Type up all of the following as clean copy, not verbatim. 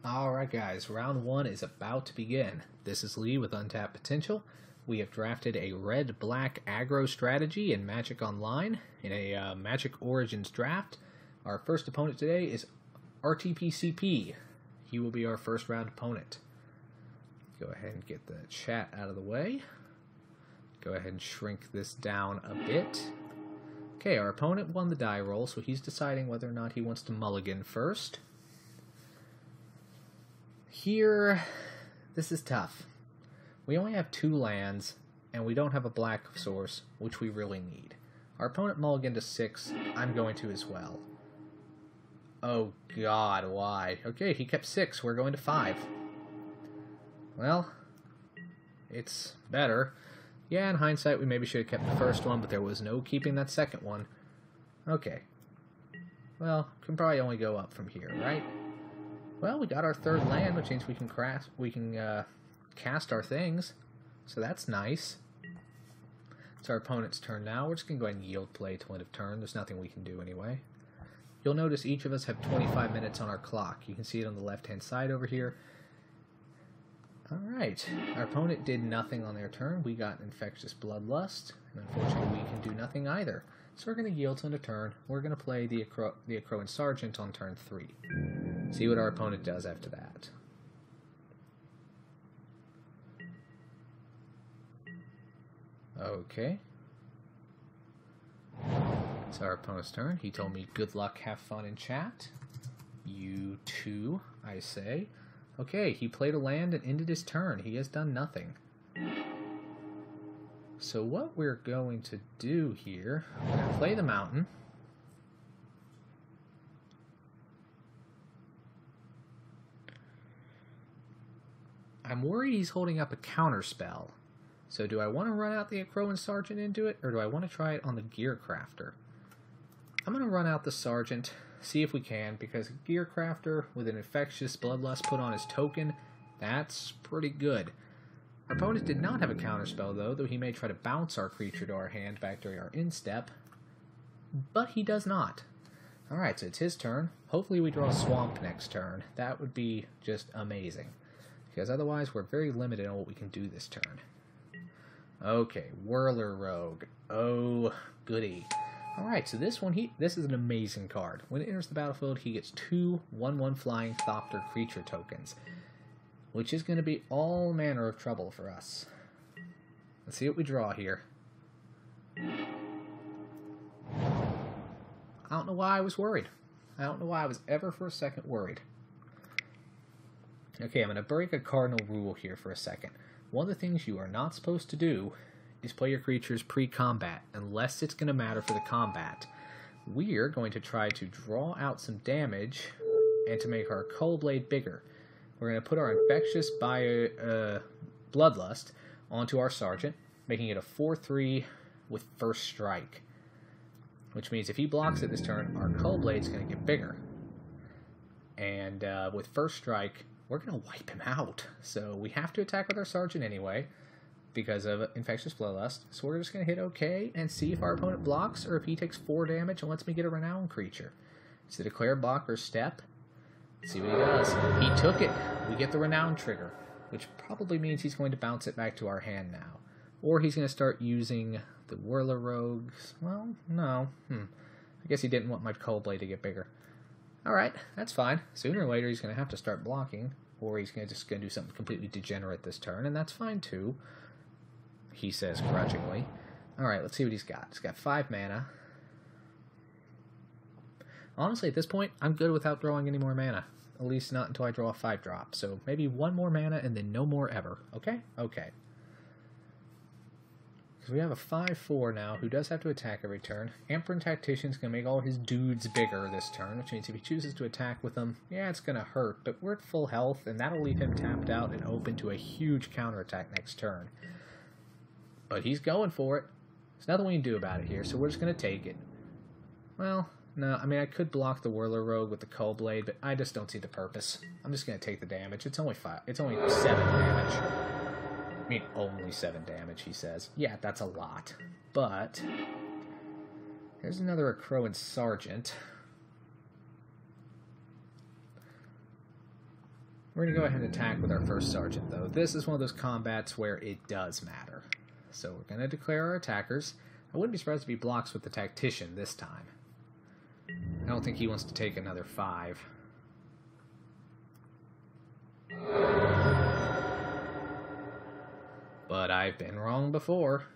Alright guys, round one is about to begin. This is Lee with Untapped Potential. We have drafted a red-black aggro strategy in Magic Online in a Magic Origins draft. Our first opponent today is RTPCP. He will be our first round opponent. Go ahead and get the chat out of the way. Go ahead and shrink this down a bit. Okay, our opponent won the die roll, so he's deciding whether or not he wants to mulligan first. Here, this is tough. We only have 2 lands, and we don't have a black source, which we really need. Our opponent mulliganed to 6. I'm going to as well. Oh god, why? Okay, he kept 6. We're going to 5. Well, it's better. Yeah, in hindsight, we maybe should have kept the first one, but there was no keeping that second one. Okay. Well, can probably only go up from here, right? Well, we got our 3rd land, which means we can cast our things. So that's nice. It's our opponent's turn now. We're just going to go ahead and yield play to end of turn. There's nothing we can do anyway. You'll notice each of us have 25 minutes on our clock. You can see it on the left-hand side over here. Alright, our opponent did nothing on their turn. We got Infectious Bloodlust, and unfortunately we can do nothing either. So we're going to yield to end of turn. We're going to play the Acroan Sergeant on turn 3. See what our opponent does after that. Okay. It's our opponent's turn. He told me good luck, have fun in chat. You too, I say. Okay, he played a land and ended his turn. He has done nothing. So what we're going to do here, we're going to play the mountain. I'm worried he's holding up a counter spell. So do I want to run out the Acroan Sergeant into it, or do I want to try it on the Gear Crafter? I'm going to run out the Sergeant, see if we can, because Gear Crafter with an Infectious Bloodlust put on his token, that's pretty good. Our opponent did not have a counterspell though he may try to bounce our creature to our hand back during our instep, but he does not. Alright, so it's his turn. Hopefully we draw a Swamp next turn. That would be just amazing, because otherwise we're very limited on what we can do this turn. Okay, Whirler Rogue. Oh, goody. Alright, so this is an amazing card. When it enters the battlefield, he gets 2 1/1 flying Thopter creature tokens, which is going to be all manner of trouble for us. Let's see what we draw here. I don't know why I was worried. I don't know why I was ever for a second worried. Okay, I'm going to break a cardinal rule here for a second. One of the things you are not supposed to do is play your creatures pre-combat, unless it's going to matter for the combat. We're going to try to draw out some damage and to make our Cold Blade bigger. We're going to put our Infectious Bloodlust onto our Sergeant, making it a 4/3 with First Strike. Which means if he blocks it this turn, our Cold Blade's going to get bigger. And with First Strike, we're going to wipe him out. So we have to attack with our Sergeant anyway, because of Infectious Bloodlust. So we're just going to hit OK and see if our opponent blocks, or if he takes 4 damage and lets me get a Renowned creature. It's the Declare Blocker step. Let's see what he does. He took it. We get the Renowned trigger, which probably means he's going to bounce it back to our hand now. Or he's going to start using the Whirler Rogues. Well, no. I guess he didn't want my Cold Blade to get bigger. Alright, that's fine. Sooner or later he's going to have to start blocking, or he's just going to do something completely degenerate this turn, and that's fine too, he says grudgingly. Alright, let's see what he's got. He's got 5 mana. Honestly, at this point, I'm good without drawing any more mana. At least not until I draw a 5-drop. So maybe 1 more mana and then no more ever. Okay? Okay. Because we have a 5/4 now who does have to attack every turn. Amperin Tactician's going to make all his dudes bigger this turn, which means if he chooses to attack with them, yeah, it's going to hurt, but we're at full health, and that'll leave him tapped out and open to a huge counterattack next turn. But he's going for it. There's nothing we can do about it here, so we're just going to take it. Well, no, I mean, I could block the Whirler Rogue with the Cold Blade, but I just don't see the purpose. I'm just going to take the damage. It's only 7 damage. I mean, only 7 damage, he says. Yeah, that's a lot. But here's another Acroan Sergeant. We're going to go ahead and attack with our first sergeant, though. This is one of those combats where it does matter. So we're going to declare our attackers. I wouldn't be surprised if he blocks with the tactician this time. I don't think he wants to take another 5. But I've been wrong before.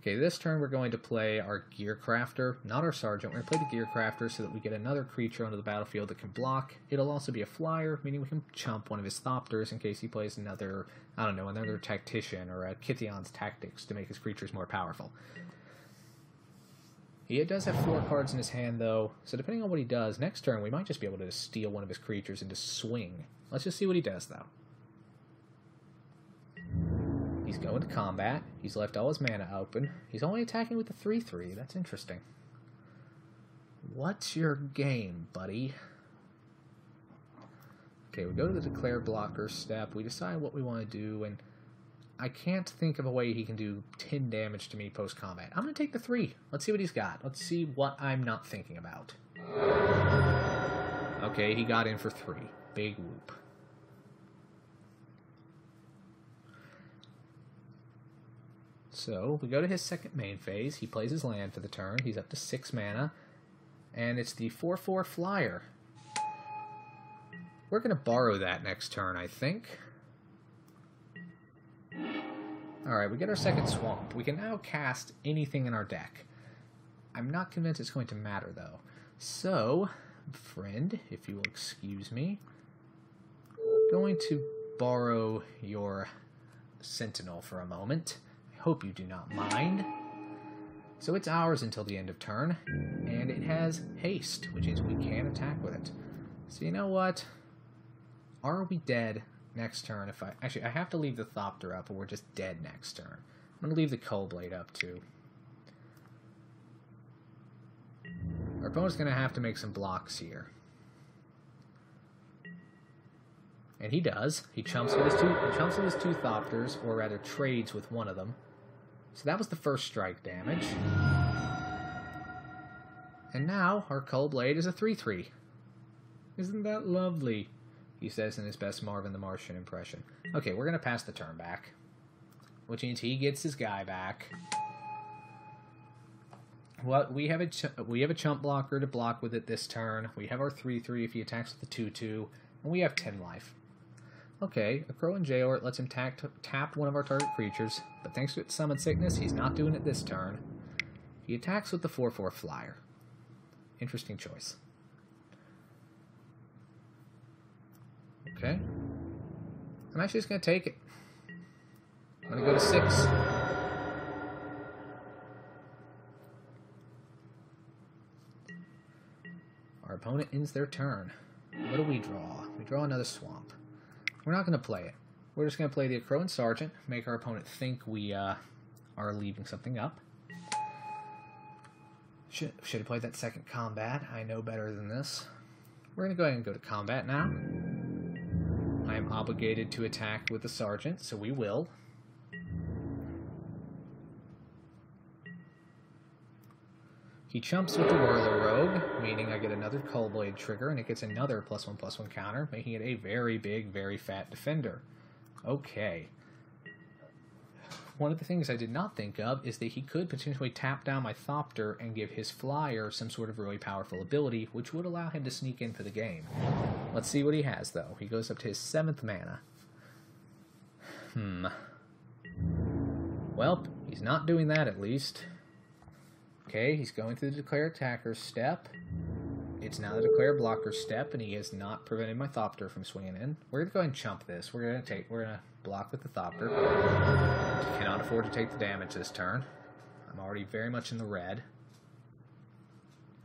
Okay, this turn we're going to play our Gear Crafter, not our Sergeant. We're going to play the Gear Crafter so that we get another creature onto the battlefield that can block. It'll also be a flyer, meaning we can chump one of his Thopters in case he plays another, I don't know, another Tactician or a Kithion's Tactics to make his creatures more powerful. He does have 4 cards in his hand, though, so depending on what he does, next turn we might just be able to steal one of his creatures into swing. Let's just see what he does, though. He's going to combat. He's left all his mana open. He's only attacking with the 3/3. That's interesting. What's your game, buddy? Okay, we go to the declare blocker step. We decide what we want to do, and I can't think of a way he can do 10 damage to me post-combat. I'm going to take the 3. Let's see what he's got. Let's see what I'm not thinking about. Okay, he got in for 3. Big whoop. So, we go to his second main phase. He plays his land for the turn. He's up to 6 mana. And it's the 4/4 flyer. We're going to borrow that next turn, I think. Alright, we get our second swamp. We can now cast anything in our deck. I'm not convinced it's going to matter, though. So, friend, if you will excuse me, I'm going to borrow your Sentinel for a moment. Hope you do not mind. So it's ours until the end of turn, and it has haste, which means we can attack with it. So you know what? Are we dead next turn? If I actually, I have to leave the Thopter up, or we're just dead next turn. I'm going to leave the Coldblade up too. Our opponent's going to have to make some blocks here. And he does. He chumps with his two Thopters, or rather trades with one of them. So that was the first strike damage. And now our Coldblade is a 3/3. Isn't that lovely? He says in his best Marvin the Martian impression. Okay, we're going to pass the turn back, which means he gets his guy back. Well, we have a chump blocker to block with it this turn. We have our 3/3 if he attacks with the 2/2, and we have 10 life. Okay, a Crow and Jailor lets him tap one of our target creatures, but thanks to its Summon Sickness, he's not doing it this turn. He attacks with the 4/4 flyer. Interesting choice. Okay. I'm actually just going to take it. I'm going to go to 6. Our opponent ends their turn. What do we draw? We draw another swamp. We're not going to play it. We're just going to play the Crow and Sergeant, make our opponent think we are leaving something up. Should have played that second combat. I know better than this. We're going to go ahead and go to combat now. I am obligated to attack with the Sergeant, so we will. He chumps with the Whirler Rogue, meaning I get another Coldblade trigger, and it gets another +1/+1 counter, making it a very big, very fat defender. Okay. One of the things I did not think of is that he could potentially tap down my Thopter and give his flyer some sort of really powerful ability, which would allow him to sneak in for the game. Let's see what he has, though. He goes up to his 7th mana. Well, he's not doing that, at least. Okay, he's going through the Declare Attacker step. It's now the Declare Blocker step, and he has not prevented my Thopter from swinging in. We're gonna go ahead and chump this. We're gonna block with the Thopter. Cannot afford to take the damage this turn. I'm already very much in the red.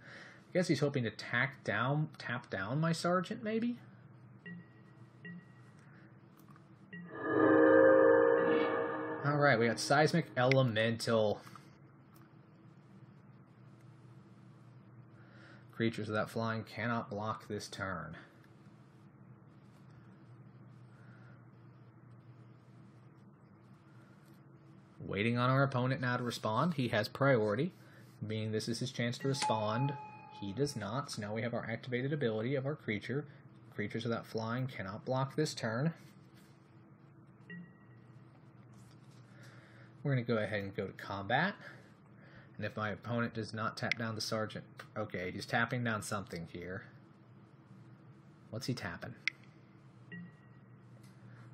I guess he's hoping to tap down my Sergeant, maybe? Alright, we got Seismic Elemental. Creatures without flying cannot block this turn. Waiting on our opponent now to respond. He has priority, meaning this is his chance to respond. He does not, so now we have our activated ability of our creature. creatures without flying. Cannot block this turn. We're going to go ahead and go to combat. And if my opponent does not tap down the Sergeant... Okay, he's tapping down something here. What's he tapping?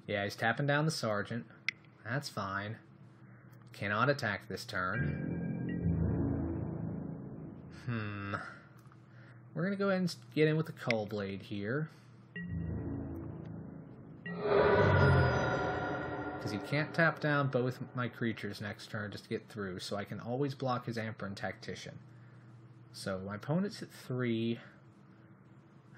Yeah, he's tapping down the Sergeant. That's fine. Cannot attack this turn. We're going to go ahead and get in with the Cull Blade here. Because he can't tap down both my creatures next turn just to get through, so I can always block his Emperor Tactician. So my opponent's at 3.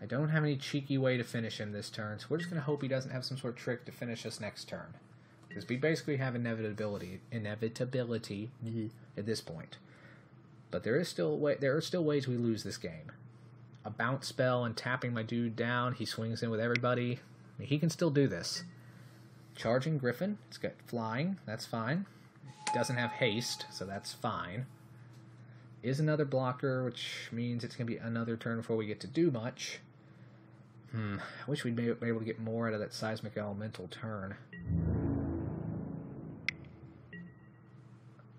I don't have any cheeky way to finish him this turn, so we're just going to hope he doesn't have some sort of trick to finish us next turn. Because we basically have inevitability at this point. But there are still ways we lose this game. A bounce spell and tapping my dude down, he swings in with everybody. I mean, he can still do this. Charging Griffin, it's got flying, that's fine. Doesn't have haste, so that's fine. Is another blocker, which means it's going to be another turn before we get to do much. I wish we'd be able to get more out of that Seismic Elemental turn.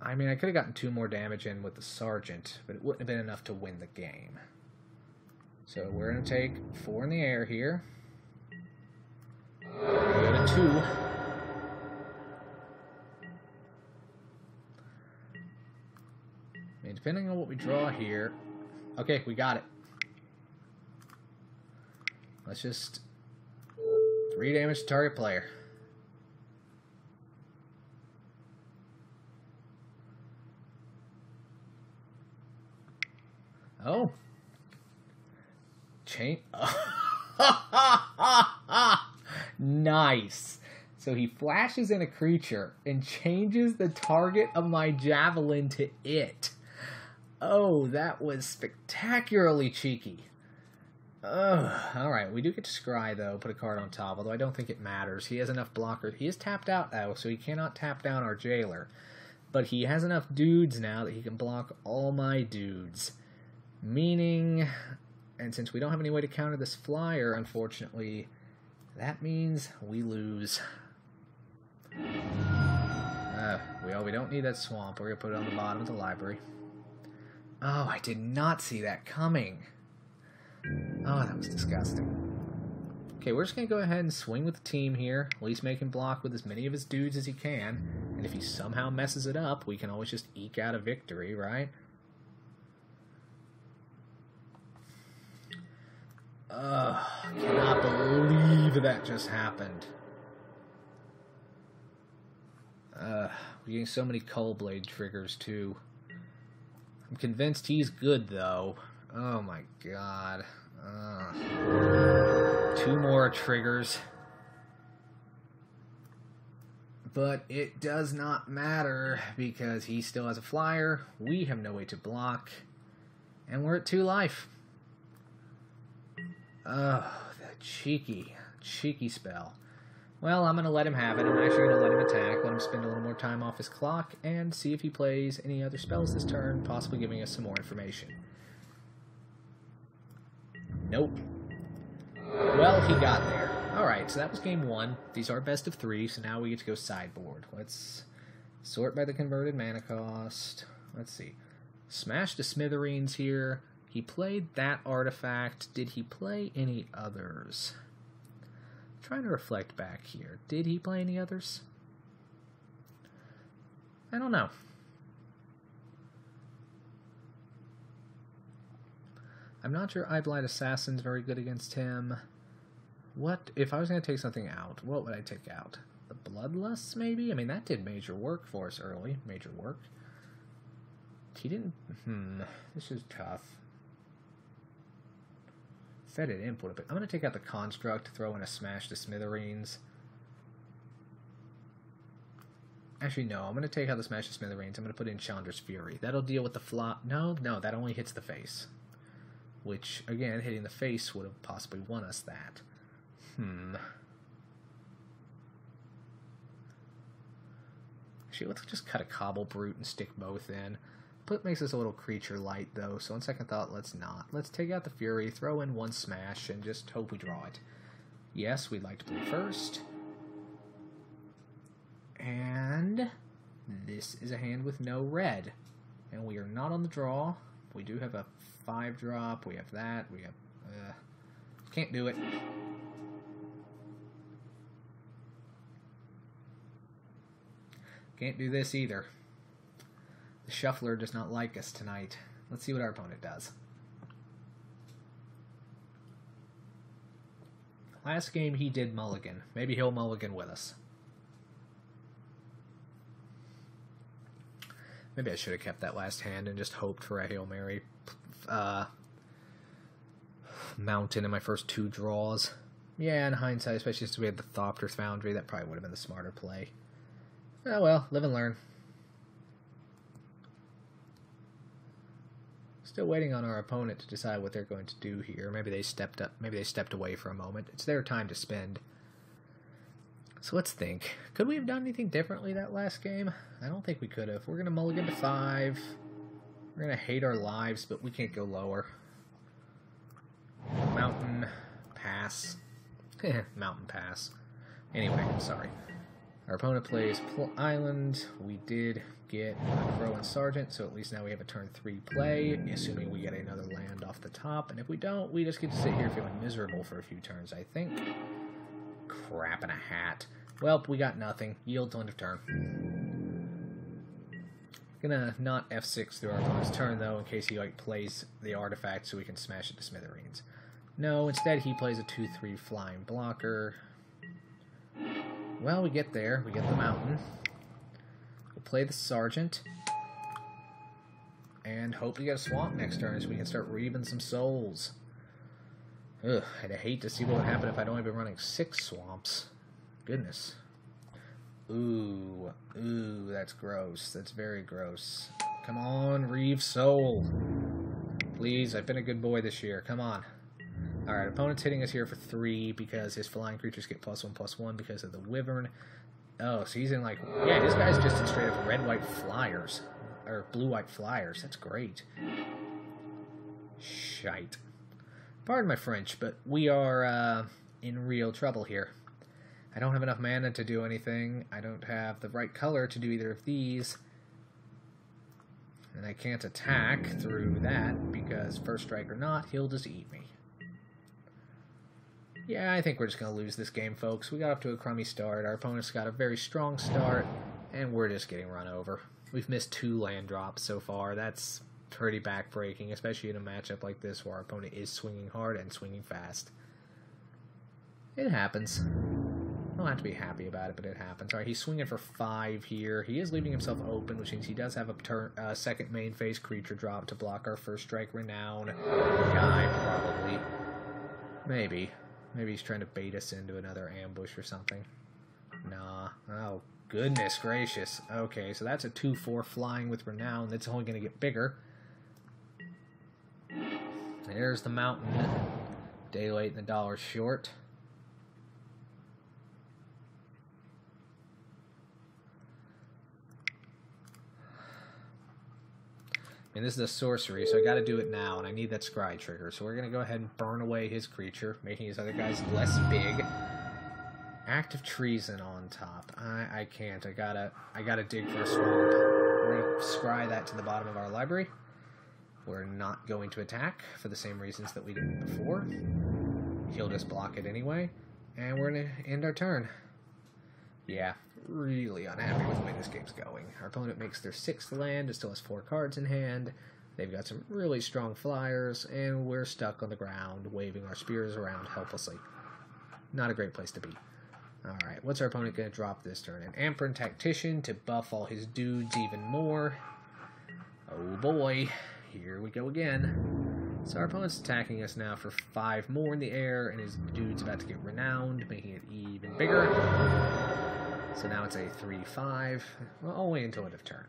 I mean, I could have gotten 2 more damage in with the Sergeant, but it wouldn't have been enough to win the game. So we're going to take 4 in the air here. Go to 2. I mean, depending on what we draw here... Okay, we got it. Let's just... 3 damage to target player. Oh. Chain. Nice. So he flashes in a creature and changes the target of my javelin to it. Oh, that was spectacularly cheeky. Alright, we do get to scry, though. Put a card on top, although I don't think it matters. He has enough blockers. He is tapped out, though, so he cannot tap down our jailer. But he has enough dudes now that he can block all my dudes. Meaning, and since we don't have any way to counter this flyer, unfortunately, that means we lose. Well, we don't need that swamp. We're going to put it on the bottom of the library. Oh, I did not see that coming. Oh, that was disgusting. Okay, we're just going to go ahead and swing with the team here. At least make him block with as many of his dudes as he can. And if he somehow messes it up, we can always just eke out a victory, right? Cannot believe that just happened. We're getting so many Cull Blade triggers, too. I'm convinced he's good, though. Oh, my God. 2 more triggers. But it does not matter, because he still has a flyer, we have no way to block, and we're at 2 life. Oh, that cheeky spell. Well, I'm going to let him have it. I'm actually going to let him attack, let him spend a little more time off his clock, and see if he plays any other spells this turn, possibly giving us some more information. Nope. Well, he got there. Alright, so that was game 1. These are best of 3, so now we get to go sideboard. Let's sort by the converted mana cost. Let's see. Smash to Smithereens here. He played that artifact. Did he play any others? I'm trying to reflect back here. Did he play any others? I don't know. I'm not sure Eyeblight Assassin's very good against him. What, if I was going to take something out, what would I take out? The Bloodlusts, maybe? I mean, that did major work for us early. Major work. He didn't... This is tough. Fetid Imp would have been... I'm going to take out the Construct, throw in a Smash to Smithereens. Actually, no. I'm going to take out the Smash to Smithereens. I'm going to put in Chandra's Fury. That'll deal with the flop... No, that only hits the face. Which, again, hitting the face would have possibly won us that. Actually, let's just cut a Cobble Brute and stick both in. makes us a little creature light, though, so on second thought, let's not. Let's take out the Fury, throw in one smash, and just hope we draw it. Yes, we'd like to play first. And this is a hand with no red. And we are not on the draw. We do have a 5-drop. We have that. We have... can't do it. Can't do this either. The shuffler does not like us tonight. Let's see what our opponent does. Last game he did mulligan. Maybe he'll mulligan with us. Maybe I should have kept that last hand and just hoped for a Hail Mary mountain in my first 2 draws. Yeah, in hindsight, especially since we had the Thopter Foundry, that probably would have been the smarter play. Oh well, live and learn. Still waiting on our opponent to decide what they're going to do here. Maybe they stepped up, maybe they stepped away for a moment. It's their time to spend. So let's think. Could we have done anything differently that last game? I don't think we could have. We're going to mulligan to 5. We're going to hate our lives, but we can't go lower. Mountain, pass. Mountain, pass. Anyway, I'm sorry. Our opponent plays Island. We did get a Crow and Sergeant, so at least now we have a turn 3 play, assuming we get another land off the top. And if we don't, we just get to sit here feeling miserable for a few turns, I think. Crap in a hat. Well, we got nothing. Yield till end of turn. Gonna not F6 through our opponent's turn, though, in case he plays the artifact so we can smash it to smithereens. No, instead he plays a 2/3 flying blocker. Well, we get there. We get the mountain. We'll play the Sergeant. And hope we get a swamp next turn so we can start reaving some souls. Ugh, I'd hate to see what would happen if I'd only been running 6 swamps. Goodness. Ooh, that's gross. That's very gross. Come on, Reeve Soul. Please, I've been a good boy this year. Come on. Alright, opponent's hitting us here for 3 because his flying creatures get +1/+1 because of the Wyvern. Oh, so he's in like... Yeah, this guy's just in straight up red-white flyers. Or blue-white flyers. That's great. Shite. Pardon my French, but we are in real trouble here. I don't have enough mana to do anything. I don't have the right color to do either of these. And I can't attack through that because first strike or not, he'll just eat me. Yeah, I think we're just going to lose this game, folks. We got off to a crummy start. Our opponent's got a very strong start, and we're just getting run over. We've missed 2 land drops so far. That's pretty backbreaking, especially in a matchup like this where our opponent is swinging hard and swinging fast. It happens. I don't have to be happy about it, but it happens. All right, he's swinging for 5 here. He is leaving himself open, which means he does have a second main phase creature drop to block our first strike Renown guy, probably. Maybe. Maybe he's trying to bait us into another ambush or something. Nah. Oh, goodness gracious. Okay, so that's a 2/4 flying with Renown. That's only going to get bigger. There's the mountain. Day late and the dollar short. And this is a sorcery, so I got to do it now, and I need that scry trigger. So we're going to go ahead and burn away his creature, making his other guys less big. Act of Treason on top. I can't. I gotta dig for a swamp. We're going to scry that to the bottom of our library. We're not going to attack for the same reasons that we did before. He'll just block it anyway. And we're going to end our turn. Yeah, really unhappy with the way this game's going. Our opponent makes their 6th land, it still has 4 cards in hand. They've got some really strong flyers, and we're stuck on the ground, waving our spears around helplessly. Not a great place to be. Alright, what's our opponent going to drop this turn? An Amperin Tactician to buff all his dudes even more. Oh boy, here we go again. So our opponent's attacking us now for 5 more in the air, and his dude's about to get Renowned, making it even bigger. So now it's a 3/5, well, only until end of turn.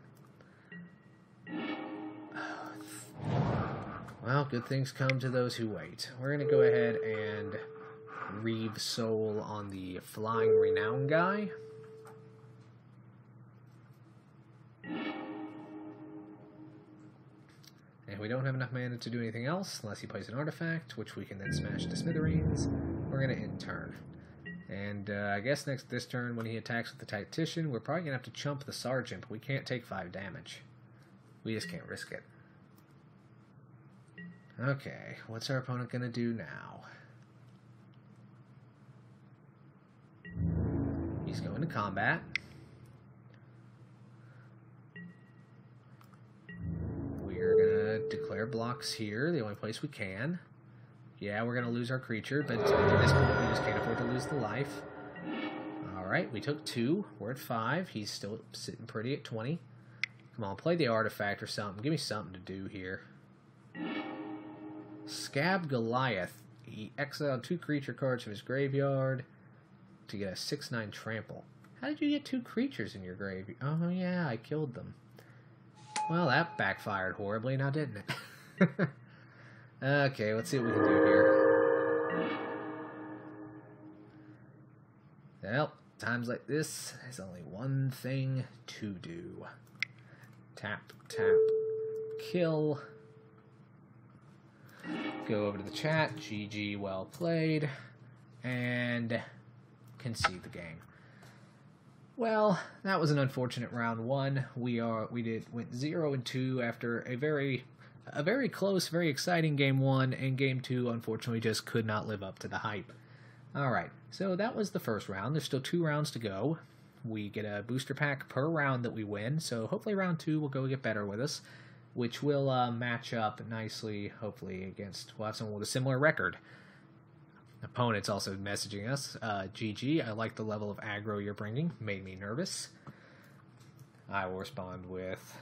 Well, good things come to those who wait. We're going to go ahead and Reeve Soul on the Flying Renown guy. And we don't have enough mana to do anything else, unless he plays an artifact, which we can then smash to smithereens. We're going to end turn. And I guess this turn, when he attacks with the Tactician, we're probably going to have to chump the Sergeant, but we can't take 5 damage. We just can't risk it. Okay, what's our opponent going to do now? He's going to combat. We're going to declare blocks here, the only place we can. Yeah, we're going to lose our creature, but at this point we just can't afford to lose the life. Alright, we took 2. We're at 5. He's still sitting pretty at 20. Come on, play the artifact or something. Give me something to do here. Scab Goliath. He exiled 2 creature cards from his graveyard to get a 6/9 trample. How did you get 2 creatures in your graveyard? Oh yeah, I killed them. Well, that backfired horribly now, didn't it? Okay, let's see what we can do here. Well, times like this, there's only one thing to do. Tap, tap, kill. Go over to the chat, GG, well played, and concede the game. Well, that was an unfortunate round 1. We went 0-2 after a very close, very exciting game 1, and game 2 unfortunately just could not live up to the hype. Alright, so that was the first round. There's still 2 rounds to go. We get a booster pack per round that we win, so hopefully round 2 will go get better with us, which will match up nicely, hopefully, against someone with a similar record. Opponent's also messaging us, GG, I like the level of aggro you're bringing, made me nervous. I will respond with,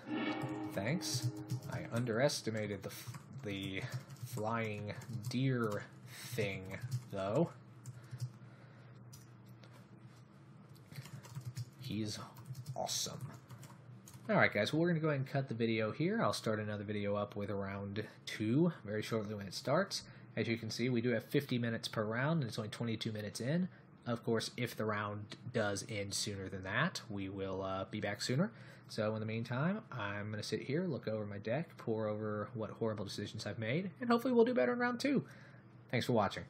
thanks. I underestimated the flying deer thing, though. He's awesome. Alright guys, well, we're going to go ahead and cut the video here. I'll start another video up with round 2 very shortly when it starts. As you can see, we do have 50 minutes per round, and it's only 22 minutes in. Of course, if the round does end sooner than that, we will be back sooner. So in the meantime, I'm going to sit here, look over my deck, pour over what horrible decisions I've made, and hopefully we'll do better in round 2. Thanks for watching.